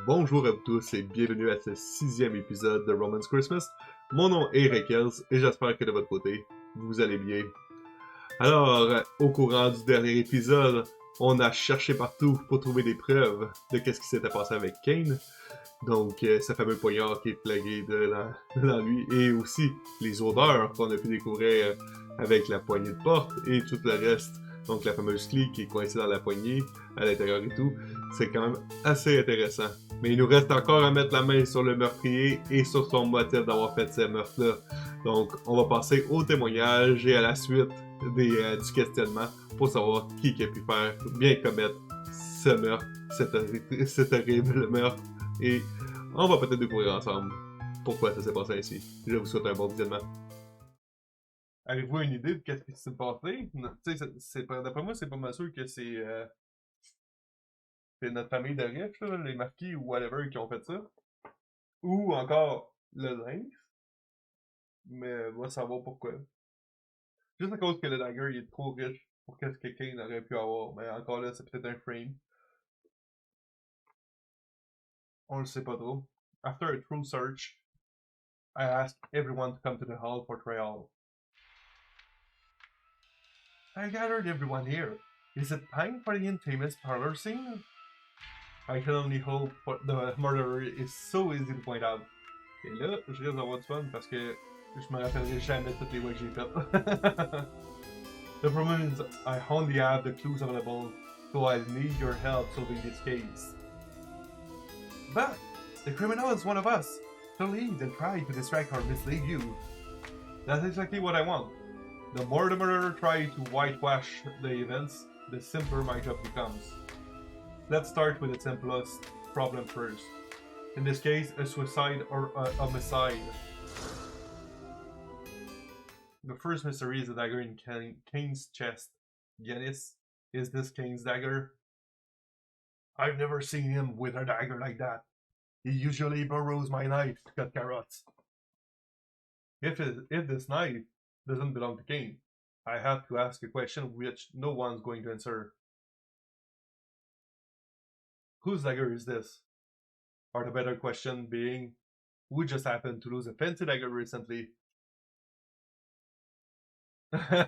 Bonjour à vous tous et bienvenue à ce 6e épisode de Roman's Christmas. Mon nom est Rekels et j'espère que de votre côté, vous allez bien. Alors, au courant du dernier épisode, on a cherché partout pour trouver des preuves de qu'est-ce qui s'était passé avec Kane. Donc, ce fameux poignard qui est plagué dans lui et aussi les odeurs qu'on a pu découvrir avec la poignée de porte et tout le reste. Donc, la fameuse clé qui est coincée dans la poignée, à l'intérieur et tout. C'est quand même assez intéressant. Mais il nous reste encore à mettre la main sur le meurtrier et sur son motif d'avoir fait ces meurtres-là. Donc, on va passer au témoignage et à la suite du questionnement pour savoir qui a pu faire bien commettre ce meurtre, cet horrible meurtre. Et on va peut-être découvrir ensemble pourquoi ça s'est passé ainsi. Je vous souhaite un bon visionnement. Avez-vous une idée de qu'est-ce qui s'est passé? D'après moi, c'est pas mal sûr que c'est notre famille de riches, là, les marquis ou whatever, qui ont fait ça. Ou encore le lynx. Mais on va savoir pourquoi. Juste à cause que le dagger il est trop riche pour qu'est-ce que Kane aurait pu avoir. Mais encore là, c'est peut-être un frame. On le sait pas trop. After a true search, I asked everyone to come to the hall for trial. I gathered everyone here. Is it time for the infamous parlor scene? I can only hope for the murderer is so easy to point out. Et là, je risque d'avoir du fun parce que je me rappellerai jamais toutes les voix que j'ai faites. The problem is I only have the clues available, so I need your help solving this case. But the criminal is one of us. So leave and try to distract or mislead you. That's exactly what I want. The more the murderer tries to whitewash the events, the simpler my job becomes. Let's start with the simplest problem first. In this case, a suicide or a homicide. The first mystery is the dagger in Kane's chest. Giannis, is this Kane's dagger? I've never seen him with a dagger like that. He usually borrows my knife to cut carrots. If this knife doesn't belong to Kane, I have to ask a question which no one's going to answer. Whose dagger is this? Or the better question being, who just happened to lose a fancy dagger recently?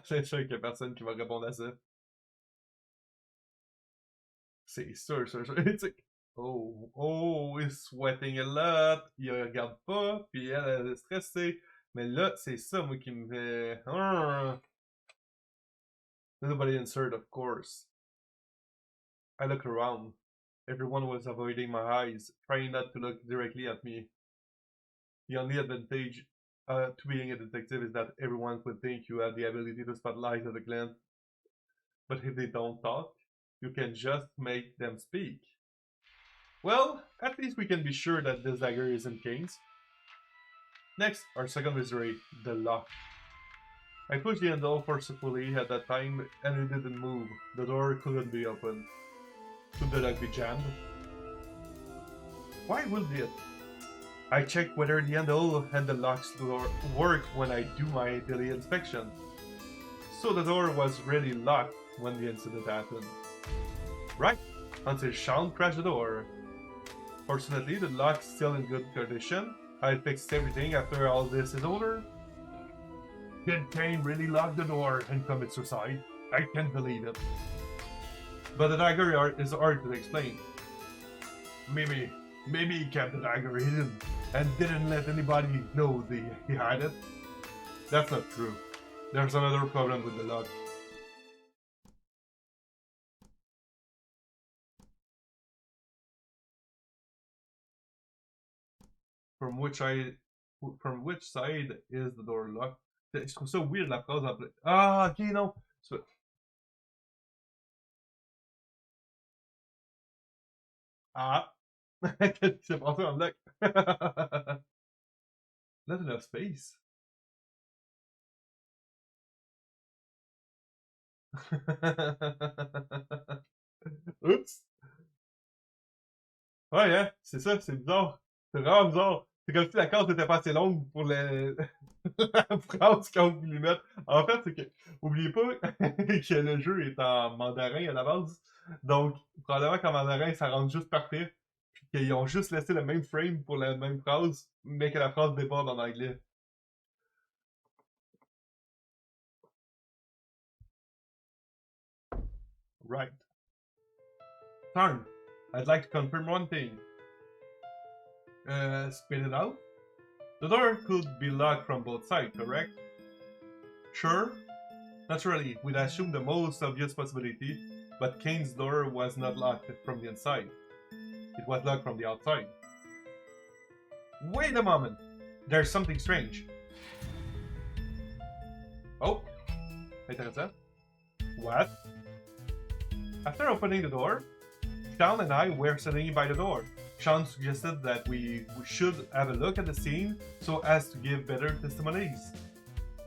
C'est sûr qu'il y a personne qui va répondre à ça. C'est sûr. Oh, il est sweating a lot, il regarde pas, puis elle est stressée. Mais là, c'est ça, moi, qui me fait... Nobody answered, of course. I looked around. Everyone was avoiding my eyes, trying not to look directly at me. The only advantage to being a detective is that everyone would think you have the ability to spot lies at a glance. But if they don't talk, you can just make them speak. Well, at least we can be sure that this dagger isn't Kane's. Next, our second mystery, the lock. I pushed the handle forcefully at that time and it didn't move. The door couldn't be opened. Could the lock be jammed? Why would it? I checked whether the handle and the lock's door work when I do my daily inspection. So the door was really locked when the incident happened. Right, until Sean crashed the door. Fortunately, the lock's still in good condition. I fixed everything after all this is over. Did Kane really lock the door and commit suicide? I can't believe it. But the dagger is hard to explain. Maybe he kept the dagger hidden and didn't let anybody know he had it. That's not true. There's another problem with the lock. From which side is the door locked? Je trouve ça weird la phrase en plein. Ah, ok, non. Ah! Qu'est-ce qui s'est passé en bloc? Not enough space. Oups! Ouais, hein? C'est ça, c'est bizarre. C'est vraiment bizarre. C'est comme si la carte était pas assez longue pour la phrase qu'on voulait mettre. En fait, c'est que, oubliez pas que le jeu est en mandarin à la base. Donc, probablement qu'en mandarin, ça rentre juste parfait. qu'ils ont juste laissé le même frame pour la même phrase, mais que la phrase déborde en anglais. Right. Tarn, I'd like to confirm one thing. Spit it out? The door could be locked from both sides, correct? Sure. Naturally, we'd assume the most obvious possibility, but Kane's door was not locked from the inside. It was locked from the outside. Wait a moment! There's something strange. Oh, intéressant. What? After opening the door, Sean and I were sitting by the door. Sean suggested that we should have a look at the scene so as to give better testimonies.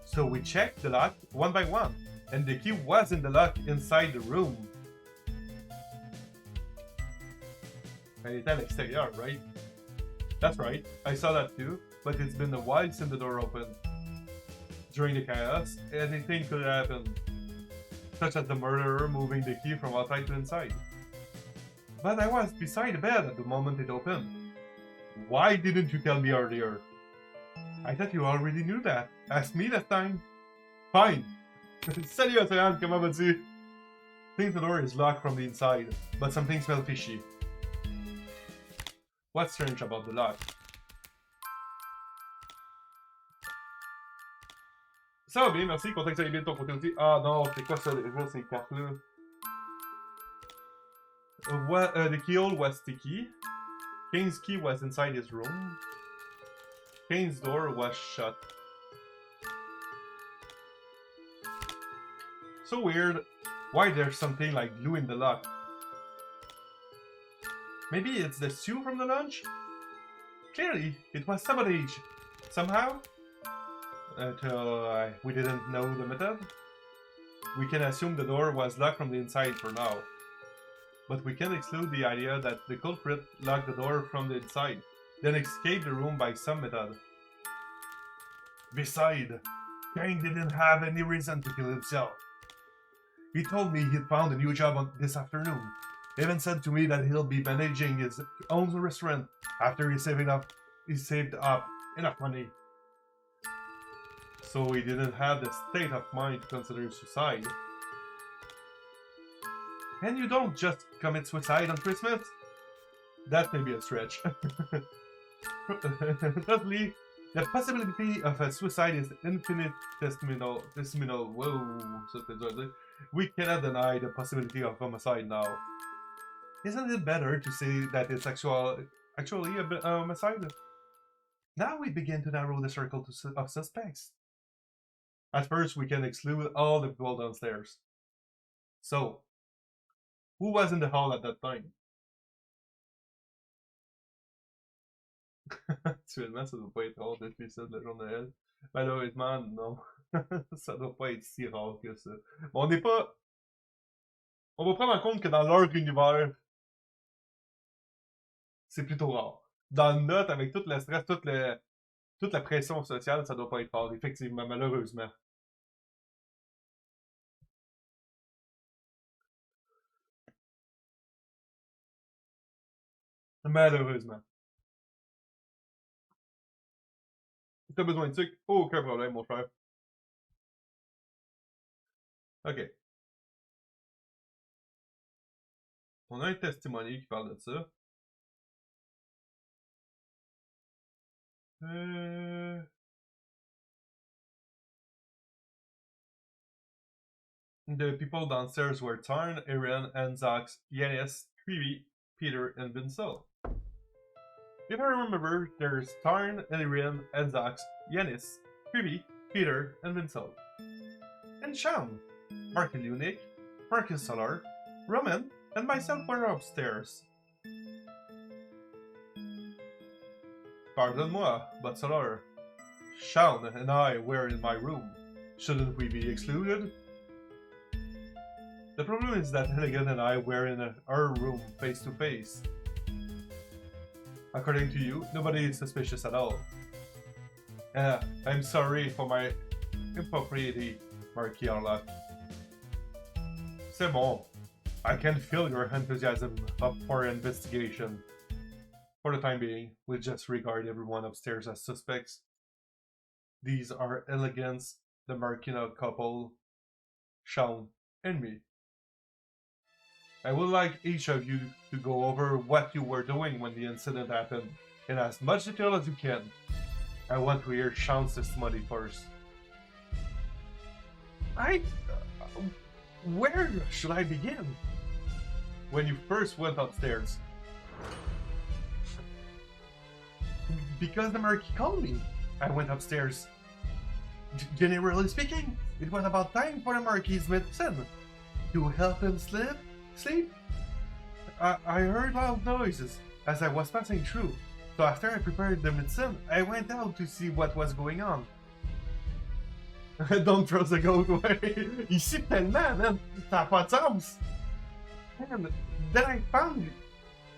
So we checked the lock one by one, and the key was in the lock inside the room. Elle était à l'extérieur, right? That's right, I saw that too, but it's been a while since the door opened. During the chaos, anything could happen, such as the murderer moving the key from outside to inside. But I was beside the bed at the moment it opened. Why didn't you tell me earlier? I thought you already knew that. Ask me that time. Fine. Salut Océane, comment vas-tu? I think the door is locked from the inside, but something smells fishy. What's strange about the lock? Ça va bien, merci. Content que ça aille bien de ton côté aussi. Ah non, c'est quoi ça déjà, ces cartes-là? The keyhole was sticky. Kane's key was inside his room. Kane's door was shut. So weird. Why there's something like glue in the lock? Maybe it's the stew from the lunch? Clearly, it was sabotage. Somehow? Until we didn't know the method? We can assume the door was locked from the inside for now. But we can exclude the idea that the culprit locked the door from the inside, then escaped the room by some method. Besides, Kane didn't have any reason to kill himself. He told me he'd found a new job this afternoon. Even said to me that he'll be managing his own restaurant after he saved up enough money. So he didn't have the state of mind to consider suicide. And you don't just commit suicide on Christmas? That may be a stretch. Thirdly, the possibility of a suicide is infinitesimal. Whoa, we cannot deny the possibility of homicide now. Isn't it better to say that it's actually a homicide? Now we begin to narrow the circle of suspects. At first, we can exclude all the people downstairs. So, who was in the hall at that time? Actuellement, ça doit pas être rare depuis ça, le jour de Noël. Malheureusement, non. Ça doit pas être si rare que ça. Mais on n'est pas... On va prendre en compte que dans leur univers, c'est plutôt rare. Dans le nôtre, avec tout le stress, toute la pression sociale, ça doit pas être rare, effectivement, malheureusement. Malheureusement. T'as besoin de sucre? Aucun problème, mon frère. Ok. On a un testimonial qui parle de ça. The people downstairs were Tarn, Aaron, Anzax, Yanis, Creevy, Peter, and Vincel. If I remember, there's Tarn, Aaron, Anzax, Yanis, Creevy, Peter, and Vincel. And Sean, Marky Lunick, Marcus Solar, Roman, and myself were upstairs. Pardon-moi, but Solar, Sean and I were in my room. Shouldn't we be excluded? The problem is that Hennigan and I were in our room face to face. According to you, nobody is suspicious at all. I'm sorry for my impropriety, Marquis Arlock. C'est bon. I can feel your enthusiasm for investigation. For the time being, we'll just regard everyone upstairs as suspects. These are Elegance, the Marquina couple, Sean, and me. I would like each of you to go over what you were doing when the incident happened, in as much detail as you can. I want to hear Sean's testimony first. Where should I begin? When you first went upstairs. Because the Marquis called me. I went upstairs. Generally speaking, it was about time for the Marquis's medicine. To help him sleep? I heard loud noises as I was passing through. So after I prepared the medicine, I went out to see what was going on. Don't throw the goat away. Ici tellement, man. Ça n'a pas de sens. And then I found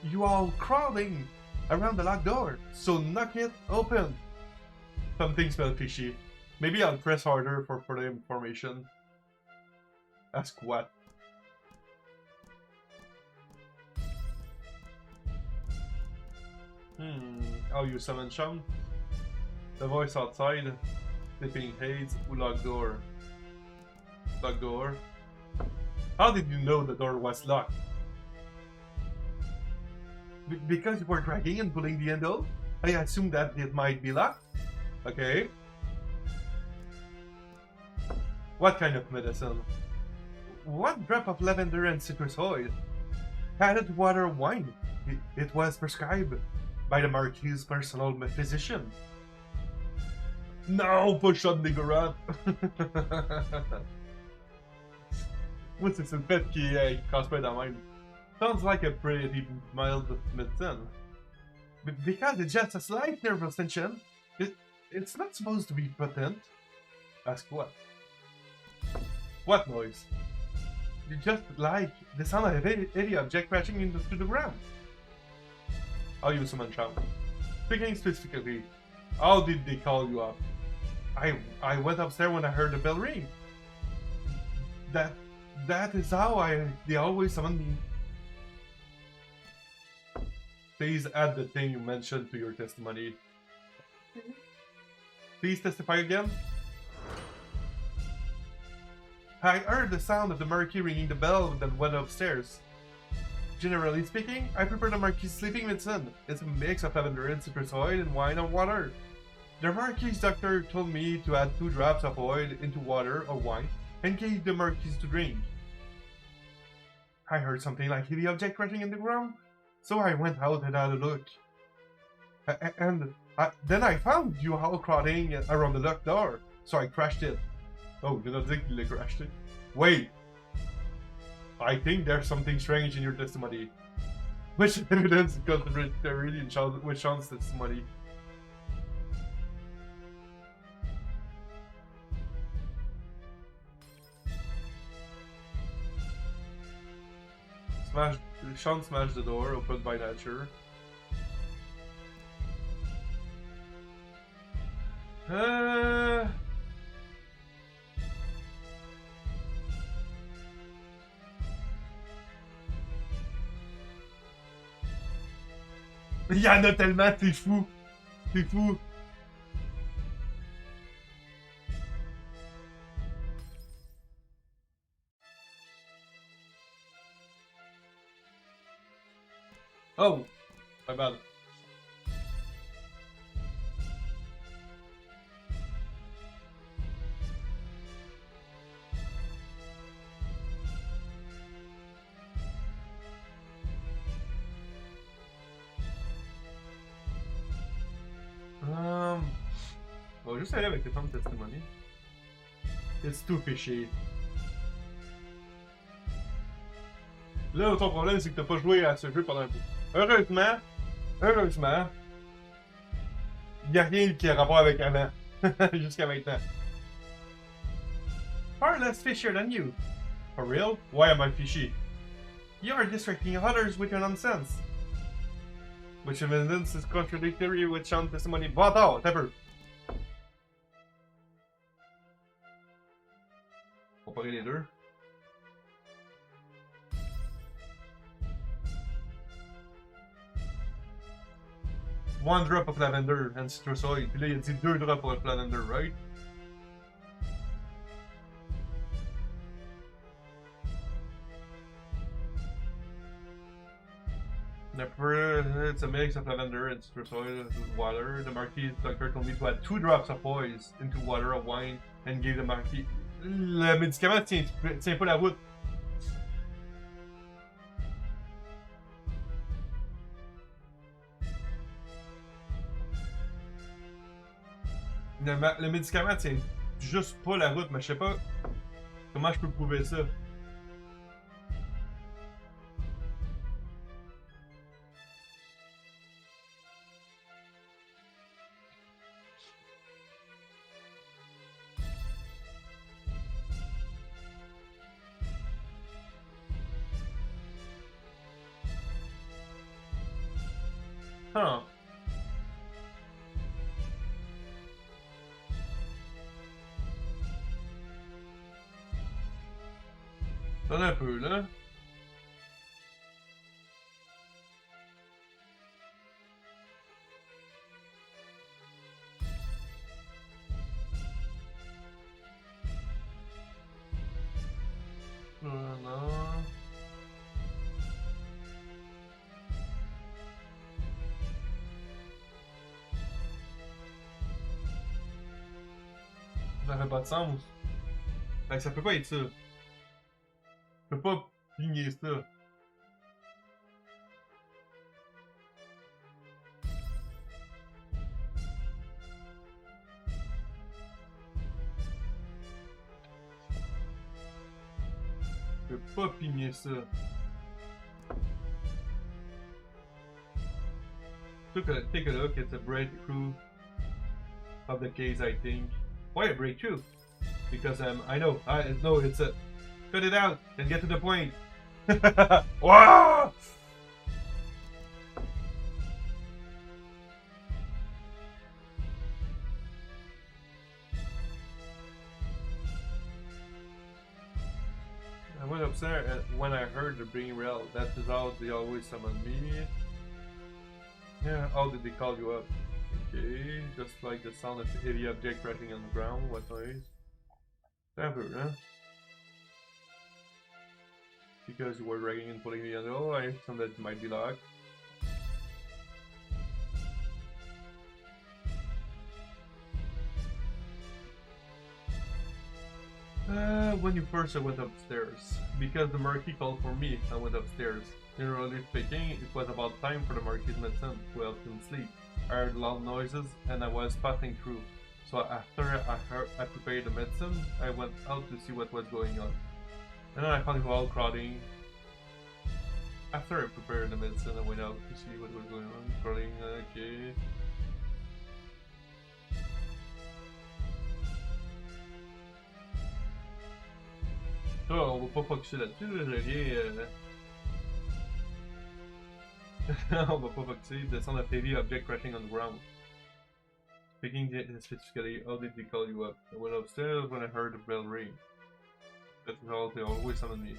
you all crawling around the locked door. So knock it open. Something smells fishy. Maybe I'll press harder for further information. Ask what? Oh, you summon Sean? The voice outside. Slipping haze ou locked door. Locked door? How did you know the door was locked? Because you were dragging and pulling the handle? I assumed that it might be locked. Okay. What kind of medicine? 1 drop of lavender and citrus oil. Added water wine. It was prescribed by the Marquis's personal physician. Non, pas shot des grottes! Moi, c'est le fait qu'il casse pas dans même. Sounds like a pretty mild medicine. Because it's just a slight nervous tension, it's not supposed to be potent. Ask what? What noise? You just like the sound of any object crashing into the ground. I'll use some unchant. Speaking specifically, how did they call you up? I went upstairs when I heard the bell ring. That is how they always summon me. Please add the thing you mentioned to your testimony. Please testify again. I heard the sound of the Marquis ringing the bell and then went upstairs. Generally speaking, I prepare the Marquis sleeping medicine. It's a mix of lavender and citrus oil and wine and water. The Marquis doctor told me to add 2 drops of oil into water or wine and gave the Marquis to drink. I heard something like heavy object crashing in the ground, so I went out and had a look. Then I found you all crawling around the locked door, so I crashed it. Oh, you don't think you crashed it? Wait! I think there's something strange in your testimony. Which evidence got really with Sean's testimony? Sean smashed the door, opened by nature. Il y en a tellement, t'es fou! T'es fou! Oh! My bad. On va juste aller avec les temps de testimony. It's too fishy. Là, ton problème, c'est que t'as pas joué à ce jeu pendant un bout. Heureusement, y a rien qui a rapport avec avant. Jusqu'à maintenant. Far less fishier than you. For real? Why am I fishy? You are distracting others with your nonsense. Which evidence is contradictory with Sean's testimony. Attends, t'as peu. Comparer les deux. one drop of lavender and citrus oil. Puis là, il a dit 2 drops of lavender, right? It's a mix of lavender and citrus oil with water. The Marquis doctor told me to add 2 drops of oil into water of wine and gave the Marquis. Le médicament tient pas la route. Le médicament tient juste pas la route, mais je sais pas comment je peux prouver ça. Huh. Donne un peu, là. Non. Ça fait pas de sens. Fait que ça peut pas être ça. Je peux pas pligner ça. Je peux pas pigner ça. Take a look, it's a breakthrough of the case, I think. Why a breakthrough? Because I know, no, it's a... Cut it out and get to the point. Wow! I went upstairs when I heard the ring rail. That is how they always summon me. Yeah, how did they call you up? Okay, just like the sound of heavy object crashing on the ground. What noise? Tavern, huh? Because you were dragging and pulling me on the door, I assume that it might be locked. When you first I went upstairs. Because the Marquis called for me, I went upstairs. Generally speaking, it was about time for the Marquis' medicine to help him sleep. I heard loud noises and I was passing through. So after I prepared the medicine, I went out to see what was going on. And then I found you all crowding. After I prepared the medicine, I went out to see what was going on. Crowding, okay. Ça, on va pas focuser là-dessus, là, j'ai rien... on va pas focuser. The sound of heavy object crashing on the ground. Speaking specifically, how did they call you up? I went upstairs when I heard the bell ring. That's how they always summon me.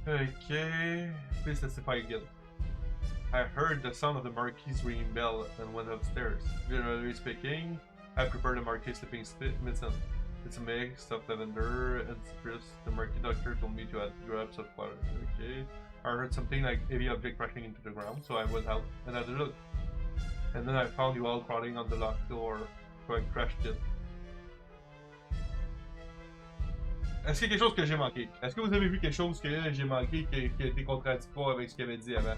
Okay, please testify again. I heard the sound of the Marquis' ringing bell and went upstairs. Generally speaking, I prepared the Marquis' sleeping medicine. It's a mix of lavender and citrus. The Marquis doctor told me to add drops of water. Okay. I heard something like heavy object crashing into the ground, so I went out and had a look. And then I found you all crowding on the locked door, so I crashed it. Est-ce qu'il y a quelque chose que j'ai manqué? Est-ce que vous avez vu quelque chose que j'ai manqué qui a été contradictoire avec ce qu'il avait dit avant?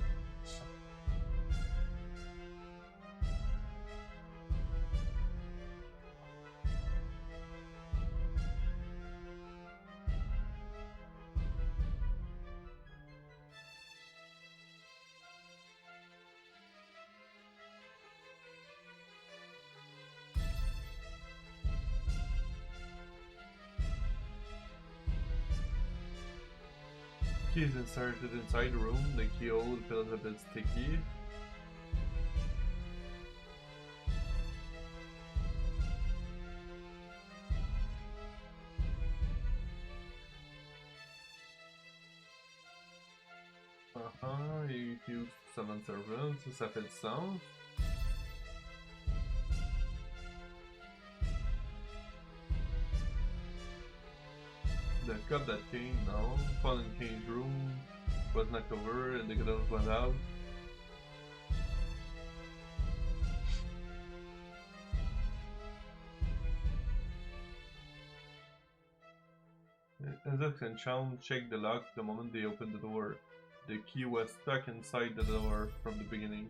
Key is inserted inside the room. The keyhole feels a bit sticky. You use summon servants, ça fait du sens. The cup that came, no. Found in Kane's room, was knocked over, and the candles went out. Ezek and Sean checked the lock the moment they opened the door. The key was stuck inside the door from the beginning.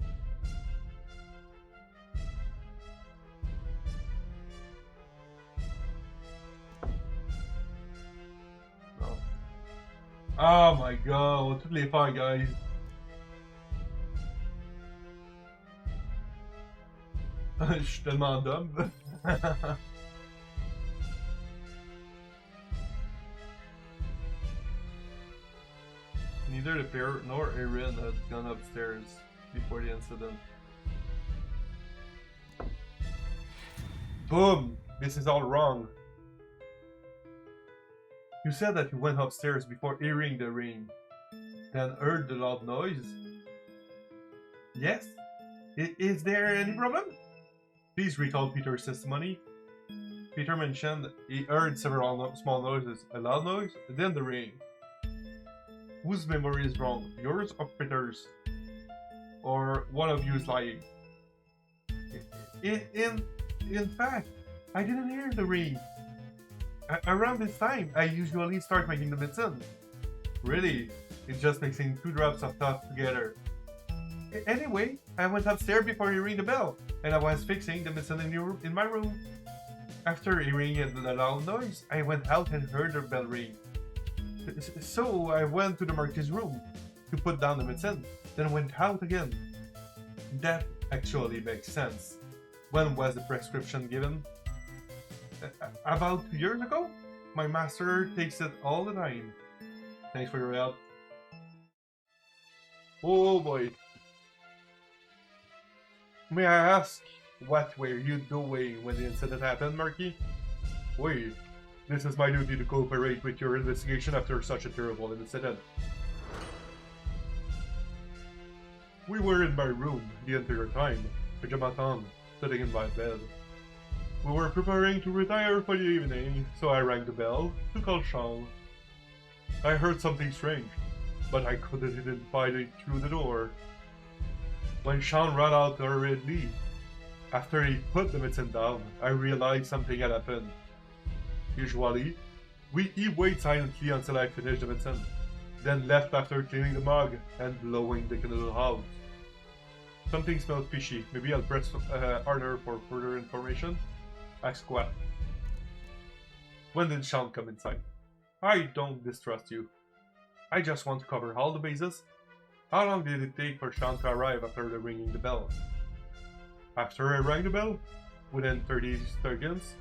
No. Oh my god, toutes les faire, guys. Je suis tellement dumb. Neither the pair nor Erin had gone upstairs before the incident. Boom! This is all wrong. You said that you went upstairs before hearing the ring, then heard the loud noise? Yes? Is there any problem? Please recall Peter's testimony. Peter mentioned he heard several small noises, a loud noise, then the ring. Whose memory is wrong, yours or Peter's? Or one of you is lying? In fact, I didn't hear the ring. Around this time, I usually start making the medicine. Really? It's just mixing 2 drops of thought together. Anyway, I went upstairs before hearing the bell, and I was fixing the medicine in my room. After hearing the loud noise, I went out and heard the bell ring. So I went to the Marquis' room to put down the medicine, then went out again. That actually makes sense. When was the prescription given? About 2 years ago? My master takes it all the time. Thanks for your help. Oh boy. May I ask, what were you doing when the incident happened, Marquis? Wait. This is my duty to cooperate with your investigation after such a terrible incident. We were in my room the entire time, pajamas on, sitting in my bed. We were preparing to retire for the evening, so I rang the bell to call Sean. I heard something strange, but I couldn't identify it through the door. When Sean ran out hurriedly, after he put the medicine down, I realized something had happened. Usually, he waited silently until I finished the medicine, then left after cleaning the mug and blowing the candle out. Something smelled fishy. Maybe I'll press harder for further information. Ask what? When did Sean come inside? I don't distrust you. I just want to cover all the bases. How long did it take for Sean to arrive after ringing the bell? After I rang the bell? Within 30 seconds?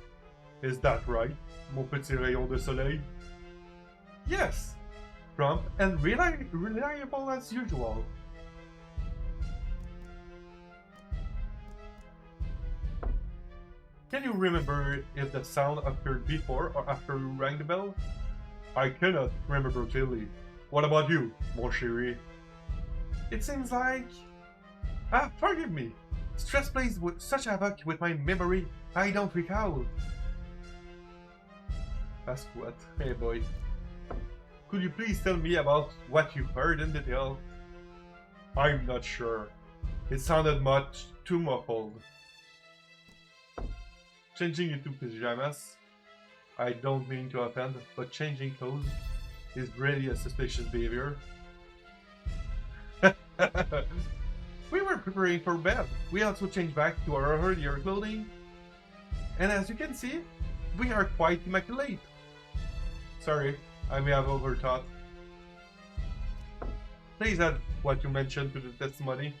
Is that right, mon petit rayon de soleil? Yes! Prompt and reliable as usual. Can you remember if the sound occurred before or after you rang the bell? I cannot remember clearly. What about you, mon chéri? It seems like... forgive me. Stress plays with such havoc with my memory, I don't recall. Ask what? Hey boy. Could you please tell me about what you heard in detail? I'm not sure. It sounded much too muffled. Changing into pajamas? I don't mean to offend, but changing clothes is really a suspicious behavior. We were preparing for bed. We also changed back to our earlier clothing. And as you can see, we are quite immaculate. Sorry, I may have overthought. Please add what you mentioned to the testimony.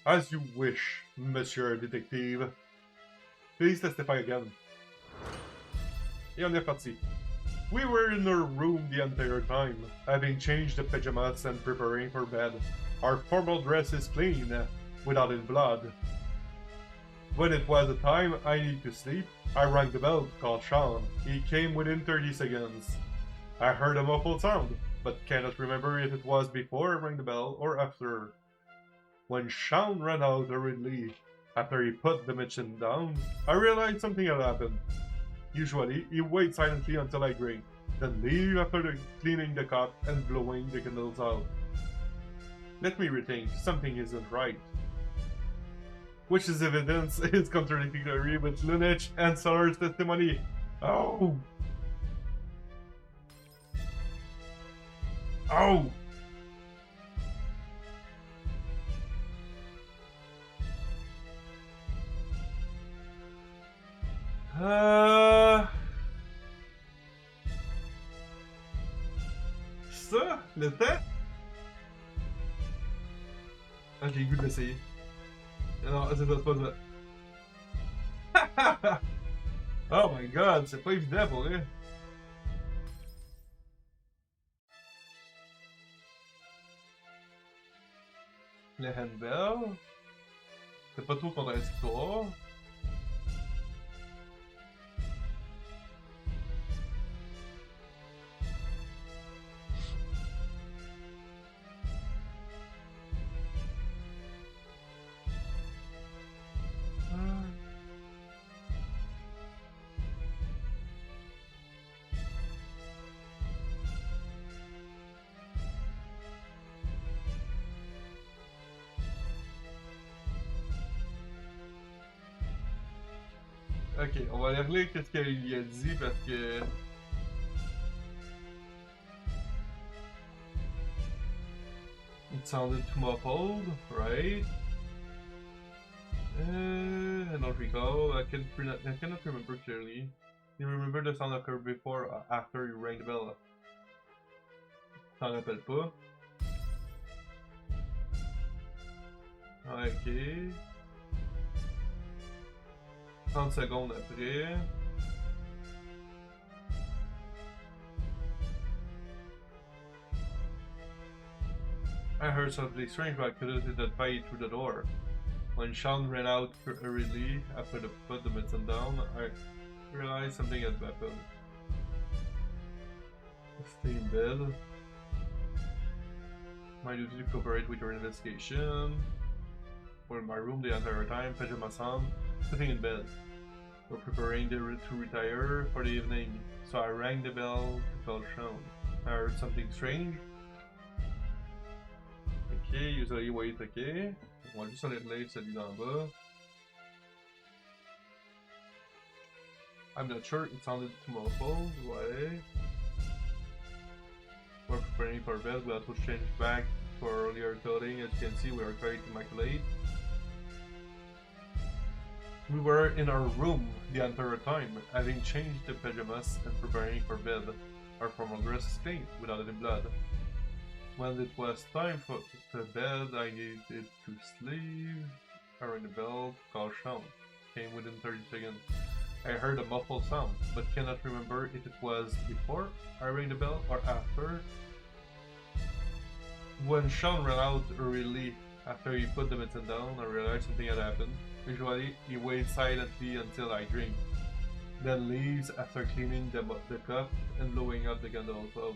As you wish, Monsieur Détective. Please testify again. Et on est parti. We were in our room the entire time, having changed the pajamas and preparing for bed. Our formal dress is clean, without any blood. When it was the time I need to sleep, I rang the bell to call Sean. He came within 30 seconds. I heard a muffled sound, but cannot remember if it was before I rang the bell or after. When Sean ran out hurriedly, after he put the medicine down, I realized something had happened. Usually, he waits silently until I ring, Then leave after cleaning the cup and blowing the candles out. Let me rethink, something isn't right. Which is evidence is contradictory with Lunech and Solar's testimony. Oh! Oh! Ça, le temps? Ah, j'ai le goût d'essayer. Non, c'est pas ça. Oh my god, c'est pas évident pour vrai. Le handbell? C'est pas trop contradictoire. Ok, on va aller relire qu'est-ce qu'il a dit parce que... It sounded too muffled, right? I don't recall. I cannot remember clearly. You remember the sound occurred before or after you rang the bell? T'en rappelles pas? Ok. 30 secondes après. I heard something strange, but I couldn't identify it through the door. When Sean ran out hurriedly after the put the medicine down, I realized something had happened. Stay in bed. My duty to cooperate with your investigation. We're in my room the entire time, pajamas on, sitting in bed. We're preparing to retire for the evening, so I rang the bell to call Sean. I heard something strange. Ok, usually wait, ok. On va juste aller relire celui d'en bas. I'm not sure, it sounded too muffled, ouais. We're preparing for bed, we have to change back to our earlier clothing. As you can see, we are quite immaculate. We were in our room the entire time, having changed the pajamas and preparing for bed. Our formal dress is clean, without any blood. When it was time for bed, I needed to sleep. I rang the bell to call Sean. Came within 30 seconds. I heard a muffled sound, but cannot remember if it was before I rang the bell or after. When Sean ran out early after he put the medicine down, I realized something had happened. Usually, he waits silently until I drink, then leaves after cleaning the cup and blowing out the candles out.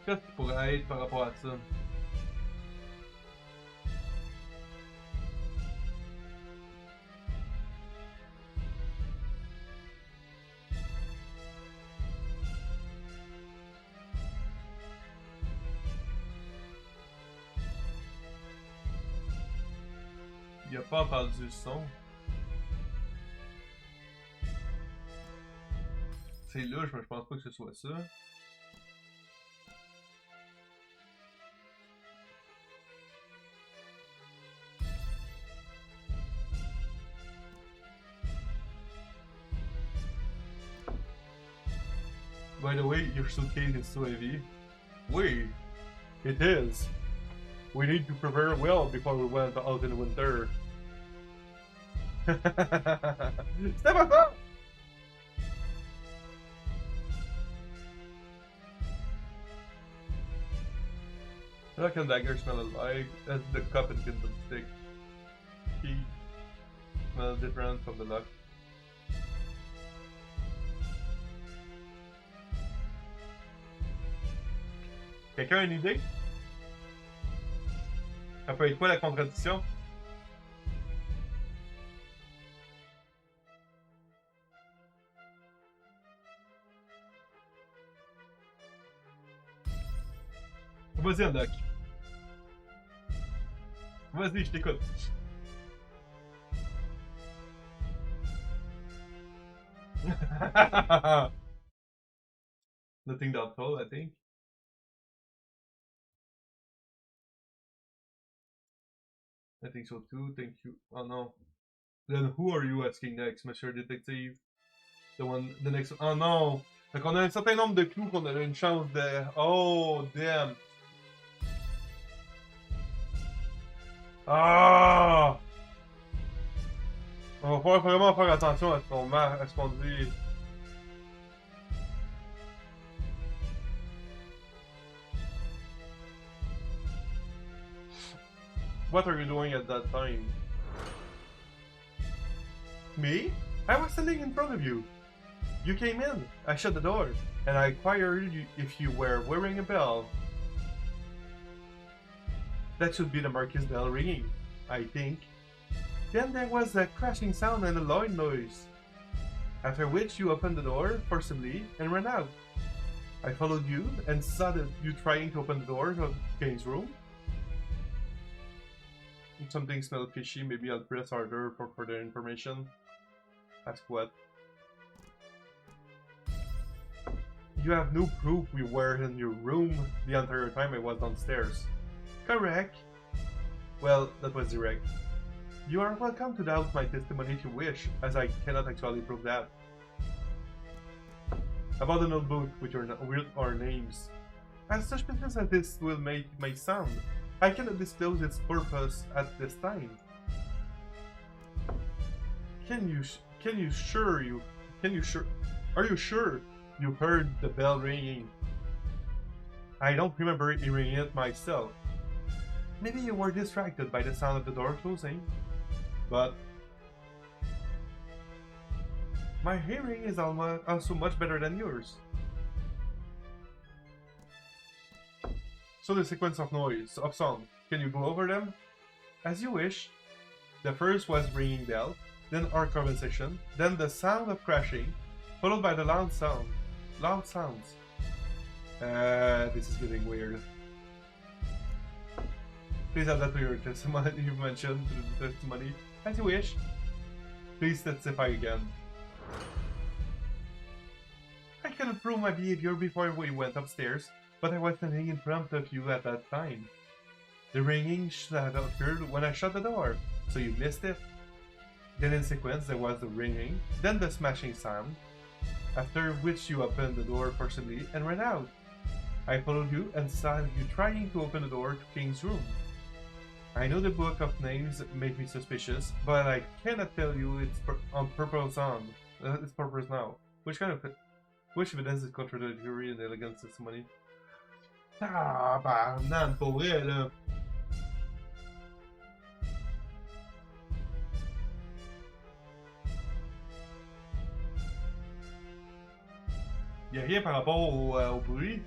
Qu'est-ce qui pourrait être par rapport à ça? Il a pas entendu le son. C'est louche, mais je pense pas que ce soit ça. By the way, your suitcase is so heavy. Oui, it is. We need to prepare well before we went out in the winter. C'était pas ça! Lock and dagger smell alike as the cup and candlestick. Key smell different from the lock. Quelqu'un a une idée? Ça peut être quoi la contradiction? Vas-y, Andoc. Vas-y, je t'écoute. Nothing doubtful, I think. I think so too, thank you. Oh no. Then who are you asking next, Monsieur Détective? The next. Oh non! Fait qu'on a un certain nombre de clous qu'on a une chance de. Oh, damn! Ah! On va falloir vraiment faire attention à ce qu'on dit. What are you doing at that time? Me? I was standing in front of you. You came in, I shut the door, and I inquired if you were wearing a bell. That should be the Marquis bell ringing, I think. Then there was a crashing sound and a loud noise. After which you opened the door forcibly and ran out. I followed you and saw that you trying to open the door of Kane's room. Something smelled fishy, maybe I'll press harder for further information. Ask what? You have no proof we were in your room the entire time I was downstairs. Correct. Well, that was direct. You are welcome to doubt my testimony if you wish, as I cannot actually prove that. About the notebook with our names. As such business as this will make my sound, I cannot disclose its purpose at this time. Are you sure you heard the bell ringing? I don't remember hearing it myself. Maybe you were distracted by the sound of the door closing, but my hearing is also much better than yours. So the sequence of sound, can you go over them? As you wish. The first was ringing bell, then our conversation, then the sound of crashing, followed by the loud sounds. This is getting weird. Please add that to your testimony you mentioned to the testimony. As you wish. Please testify again. I cannot prove my behavior before we went upstairs, but I was standing in front of you at that time. The ringing should have occurred when I shut the door, so you missed it. Then in sequence there was the ringing, then the smashing sound, after which you opened the door forcibly and ran out. I followed you and saw you trying to open the door to King's room. I know the book of names made me suspicious, but I cannot tell you its purpose now. Which evidence is contradictory and elegant testimony? Ah, banane, pour vrai, là. Y'a rien par rapport au bruit.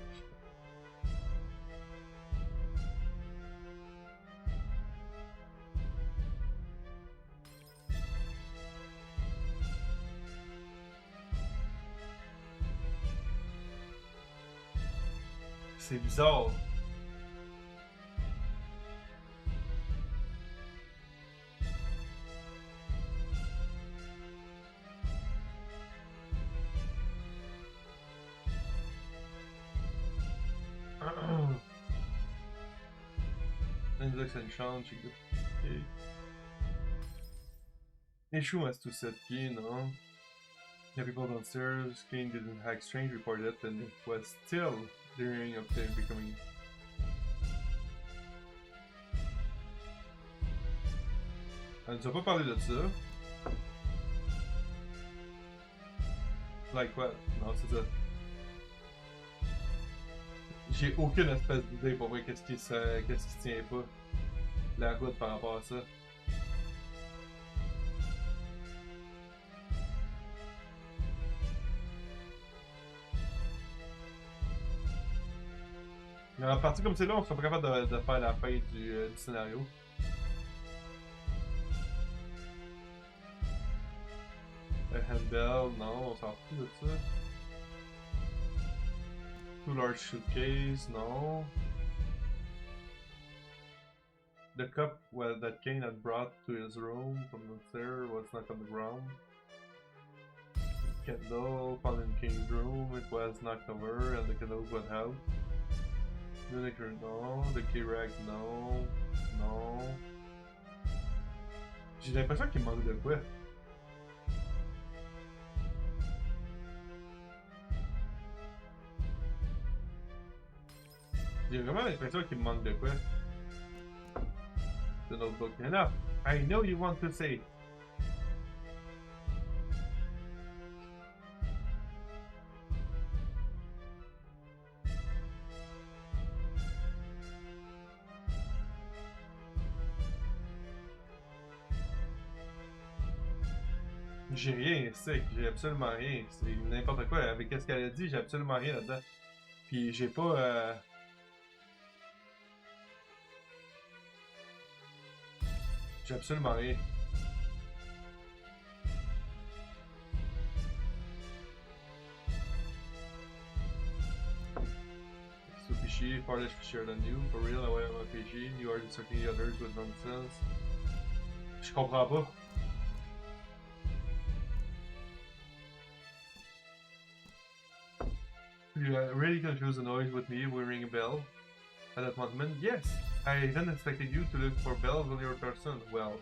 C'est bizarre. Index and challenge. Okay. Issue was to set key, no? Yeah, people downstairs, Kane didn't hack strange report it, and it was still during of them becoming. Elle nous a pas parlé de ça. Like what? Non, c'est ça. J'ai aucune espèce d'idée pour vrai qu'est-ce qui tient pas la route par rapport à ça. Mais en partie comme c'est là, on serait pas capable de faire la fin du scénario. Un handbell, non, on s'en fout de ça. Too large suitcase, non. The cup that Kane had brought to his room from the stair was not on the ground. Candle found in Kane's room, it was knocked over and the candle went out. Vinegar, no. The key rag, no. No. J'ai l'impression qu'il manque de quoi. J'ai vraiment l'impression qu'il me manque de quoi. The notebook. Enough. I know you want to say. J'ai rien, c'est j'ai absolument rien. C'est n'importe quoi. Avec ce qu'elle a dit, j'ai absolument rien là-dedans. Puis j'ai pas. J'ai absolument rien. So fishy, far less fishier than you. For real, I am a fishy. You are insulting the others with nonsense. Je comprends pas. You really confuse the noise with me when ring a bell. At that moment, yes. I even expected you to look for bells on your person. Well.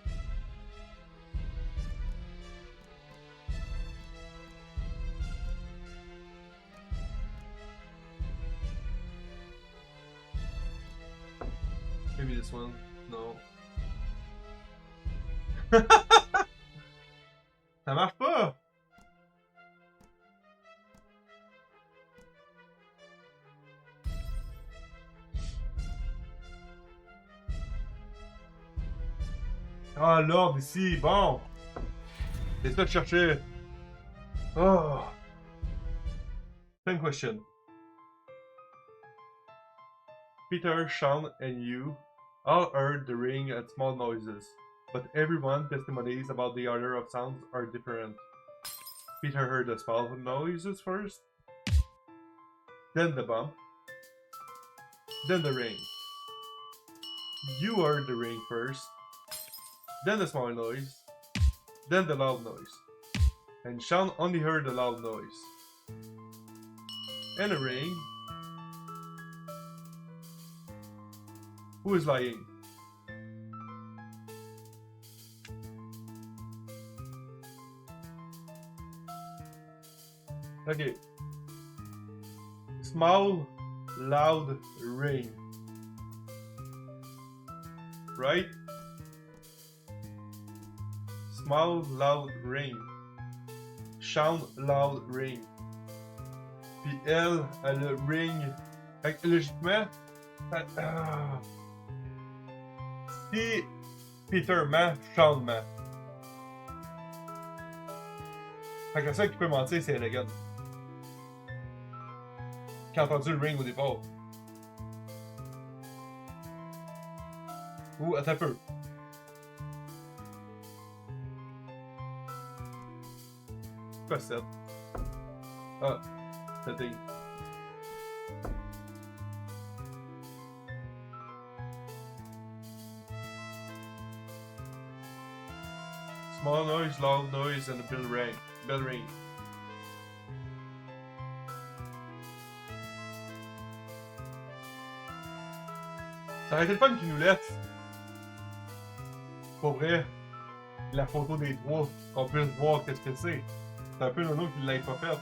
Maybe this one. No. Ça marche pas! Ah, l'ordre ici, bon! C'est ça que je cherchais! Oh! Same question. Peter, Sean, and you all heard the ring and small noises, but everyone's testimonies about the order of sounds are different. Peter heard the small noises first, then the bump, then the ring. You heard the ring first, then the small noise, then the loud noise. And Sean only heard the loud noise. And a ring. Who is lying? Okay. Small, loud ring. Right? Small, loud ring. Sound, loud ring. Puis elle a le ring. Fait que logiquement, si Peter ment, Sean ment. Fait que la seule qui peut mentir, c'est Elegant. Qui a entendu le ring au départ. Ou, attends un peu. Quoi, 7? Ah, setting. Small noise, loud noise, and a bell ring. Bell ring. Ça aurait été le fun qu'ils nous laissent. Pour vrai, la photo des trois, qu'on puisse voir qu'est-ce que c'est. C'est un peu nono qu'ils l'aient pas fait.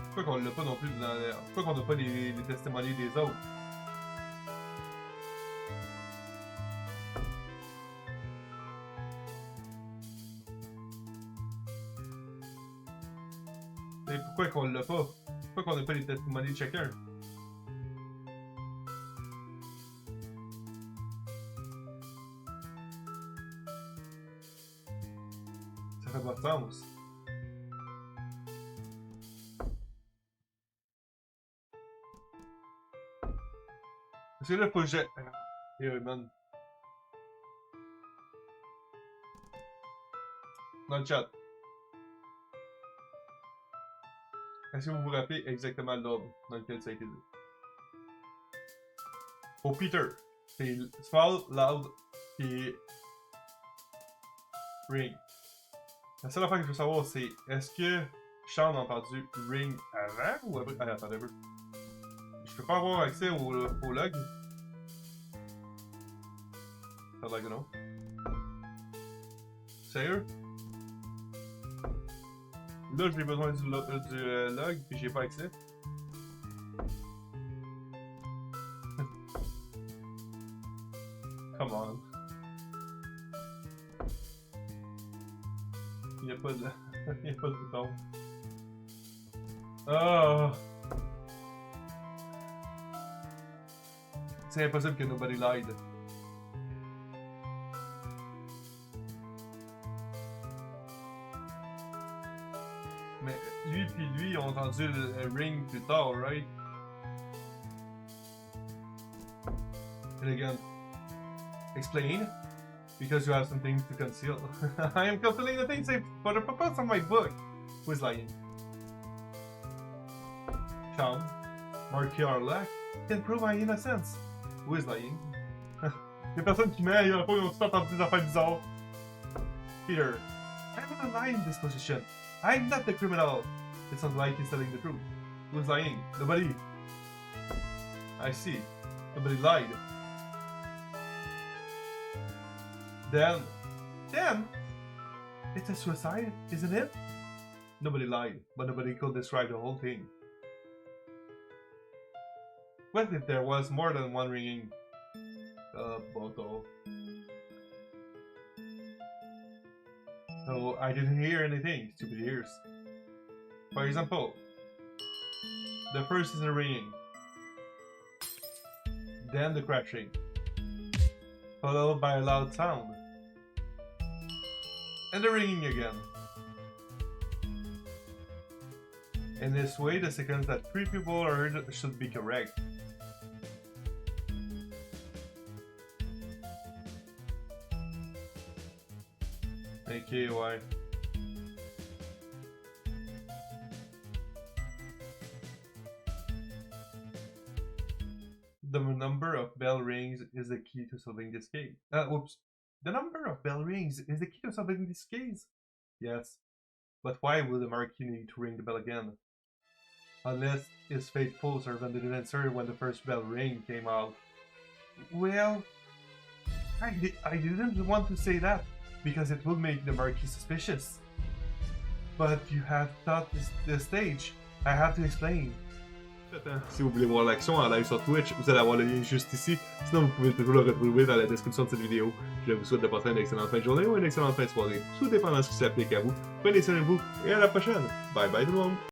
Pourquoi qu'on l'a pas non plus dans l'air? Pourquoi qu'on n'a pas les testimonies des autres? Mais pourquoi qu'on l'a pas? Pourquoi qu'on n'a pas les testimonies de chacun? Ça fait pas de sens. Parce que là, faut que j'ai... Hey, man. Dans le chat. Est-ce que vous vous rappelez exactement l'ordre dans lequel ça a été dit? Pour Peter, c'est small, loud, et ring. La seule affaire que je veux savoir, c'est est-ce que Sean a entendu ring avant ou après? Ah, attendez un peu. Je peux pas avoir accès au log? Ça a l'air que non. Sérieux? Là, j'ai besoin du log, puis j'ai pas accès. Come on. Il n'y a pas de... Il n'y a pas de bouton. Oh! C'est impossible que nobody lied. Mais lui puis lui ont entendu le ring plus tard, right? And again, explain, because you have some things to conceal. I am concealing the things for the purpose of my book. Who is lying? Sean, Marky Arlac, can prove my innocence. Who is lying? Y'a personne qui ment, y'a pas, ils ont tout entendu des affaires bizarres. Peter, I'm not lying in this position. I'm not the criminal. It sounds like he's telling the truth. Who's lying? Nobody. I see. Nobody lied. Then, it's a suicide, isn't it? Nobody lied, but nobody could describe the whole thing. What if there was more than one ringing bottle? So I didn't hear anything, stupid ears. For example, the first is a ringing, then the crashing, followed by a loud sound, and the ringing again. In this way, the sequence that 3 people heard should be correct. Okay, why? The number of bell rings is the key to solving this case. Oops. The number of bell rings is the key to solving this case. Yes. But why would the Marquis need to ring the bell again? Unless his faithful servant didn't answer when the first bell ring came out. Well, I didn't want to say that, because it would make the Marquis suspicious. But you have taught the stage. I have to explain. Si vous voulez voir l'action en live sur Twitch, vous allez avoir le lien juste ici. Sinon, vous pouvez toujours le retrouver dans la description de cette vidéo. Je vous souhaite de passer une excellente fin de journée ou une excellente fin de soirée, tout dépendant de ce qui s'applique à vous. Prenez soin de vous et à la prochaine. Bye bye tout le monde!